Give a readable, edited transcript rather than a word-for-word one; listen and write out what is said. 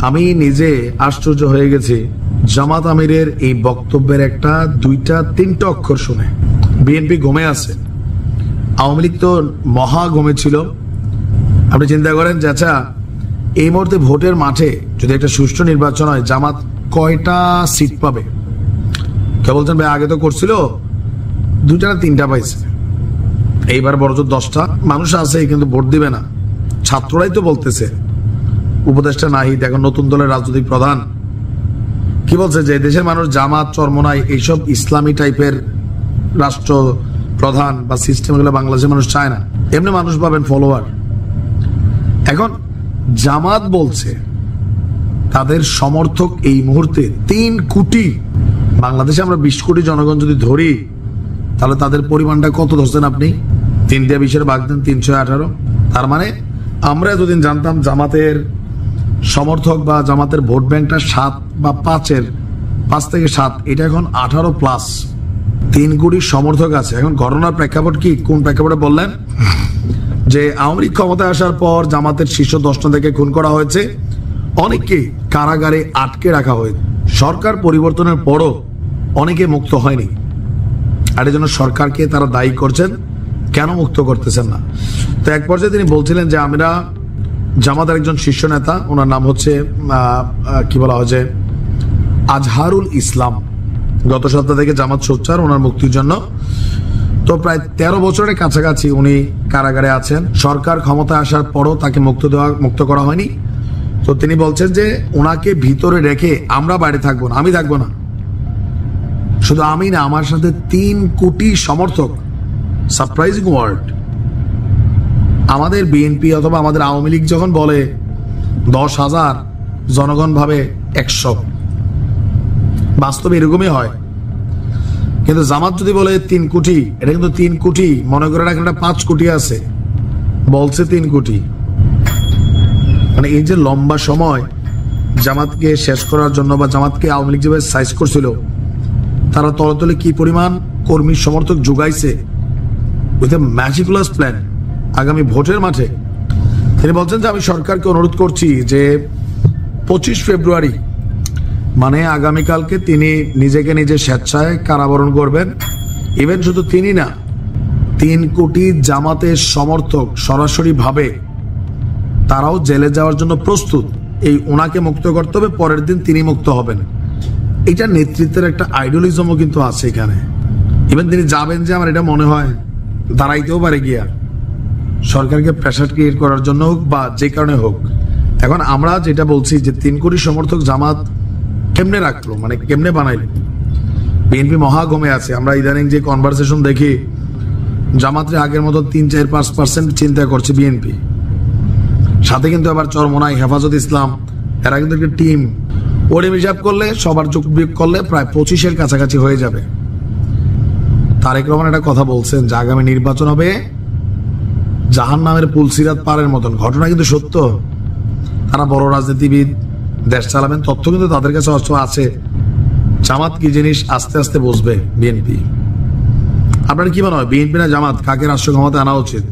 আমি নিজে আশ্চর্য হয়ে গেছি জামাত আমিরের এই বক্তব্যের একটা দুইটা তিনটা অক্ষর শুনে। বিএনপি ঘুমে আছে, আওয়ামী লীগ তো মহা ঘুমে ছিল। আপনি চিন্তা করেন যে আচ্ছা এই মুহূর্তে ভোটের মাঠে যদি একটা সুষ্ঠু নির্বাচন হয় জামাত কয়টা সিট পাবে? কে বলছেন ভাই আগে তো করছিল দুইটা না তিনটা পাইছে, এইবার বড়জোর 10টা মানুষ আছে কিন্তু ভোট দিবে না। ছাত্ররাই তো বলতেছে, উপদেষ্টা নাহিদ এখন নতুন দলের রাজনৈতিক প্রধান কি বলছে যে দেশের মানুষ জামাত চরমোনাই এইসব ইসলামী টাইপের রাষ্ট্র প্রধান বা সিস্টেম এগুলো বাংলাদেশের মানুষ চায় না, এমনি মানুষ পাবেন ফলোয়ার। এখন জামাত বলছে তাদের সমর্থক এই মুহূর্তে 3 কোটি। বাংলাদেশে আমরা 20 কোটি জনগণ যদি ধরি তাহলে তাদের পরিমাণটা কত ধরছেন আপনি? 3/20 ভাগ দেন 318। তার মানে আমরা এতদিন জানতাম জামাতের সমর্থক বা জামাতের ভোট ব্যাংকটা 7 বা 5 থেকে 7, এটা এখন 18+। 3 কোটি সমর্থক আছে। এখন ঘটনার প্রেক্ষাপট কি? কোন প্রেক্ষাপটে বললেন যে আওয়ামী লীগ ক্ষমতায় আসার পর জামাতের শীর্ষ 10টা থেকে খুন করা হয়েছে, অনেককে কারাগারে আটকে রাখা হয়েছে। সরকার পরিবর্তনের পরও অনেকে মুক্ত হয়নি, আর এই জন্য সরকারকে তারা দায়ী করছেন কেন মুক্ত করতেছেন না। তো এক পর্যায়ে তিনি বলছিলেন যে আমরা জামাতের একজন শীর্ষ নেতা, ওনার নাম হচ্ছে কি বলা হয় যে আজহারুল ইসলাম, গত সপ্তাহ থেকে জামাত সোচ্চার ওনার মুক্তির জন্য। তো প্রায় 13 বছরের কাছাকাছি উনি কারাগারে আছেন, সরকার ক্ষমতায় আসার পরও তাকে মুক্ত করা হয়নি। তো তিনি বলছেন যে ওনাকে ভিতরে রেখে আমরা বাইরে থাকবো না, আমি থাকবো না, শুধু আমি না আমার সাথে 3 কোটি সমর্থক। Surprising word. আমাদের বিএনপি অথবা আমাদের আওয়ামী লীগ যখন বলে 10,000, জনগণ ভাবে 100, বাস্তবে এরকমই হয়। কিন্তু জামাত যদি বলে 3 কোটি, এটা কিন্তু 3 কোটি, মনে করে রাখেন 5 কোটি আছে, বলছে 3 কোটি। মানে এই যে লম্বা সময় জামাতকে শেষ করার জন্য বা জামাতকে আওয়ামী লীগ যেভাবে সাইজ করছিল, তারা তলে তলে কি পরিমাণ কর্মী সমর্থক যোগাইছে উইথ এ ম্যাজিকুলাস প্ল্যান আগামী ভোটের মাঠে। তিনি বলছেন যে আমি সরকারকে অনুরোধ করছি যে 25 ফেব্রুয়ারি মানে আগামীকালকে তিনি নিজেকে নিজে স্বেচ্ছায় কারাবরণ করবেন। ইভেন শুধু তিনি না, 3 কোটি জামাতের সমর্থক সরাসরি ভাবে তারাও জেলে যাওয়ার জন্য প্রস্তুত। এই ওনাকে মুক্ত করতে হবে, পরের দিন তিনি মুক্ত হবেন। এটা নেতৃত্বের একটা আইডিয়ালিজমও কিন্তু আছে এখানে। ইভেন তিনি যাবেন যে আমার এটা মনে হয় দাঁড়াইতেও পারে গিয়া সরকারকে প্রেসার ক্রিয়েট করার জন্য হোক বা যে কারণে হোক। এখন আমরা যেটা বলছি যে 3 কোটি সমর্থক জামাত কেমনে রাখলো, মানে কেমনে বানাইলো? বিএনপি মহা গমে আছে। আমরা ইদানিং যে কনভারসেশন দেখি জামাতের আগের মতো 3-4-5% চিন্তা করছে বিএনপি, সাথে কিন্তু আবার চরমোনাই, হেফাজত ইসলাম, এরা কিন্তু একটা টিম। ওরে হিসাব করলে সবার যোগ বিয়োগ করলে প্রায় 25-এর কাছাকাছি হয়ে যাবে। তারেক রহমান একটা কথা বলছেন যে আগামী নির্বাচন হবে জাহান্নামের পুলসিরাত পারের মতন। ঘটনা কিন্তু সত্য। তারা বড় রাজনীতিবিদ, দেশ চালাবেন, তথ্য কিন্তু তাদের কাছে আছে। জামাত কি জিনিস আস্তে আস্তে বুঝবে বিএনপি। আপনার কি মনে হয় বিএনপি না জামাত কাকে রাষ্ট্র ক্ষমতায় আনা উচিত?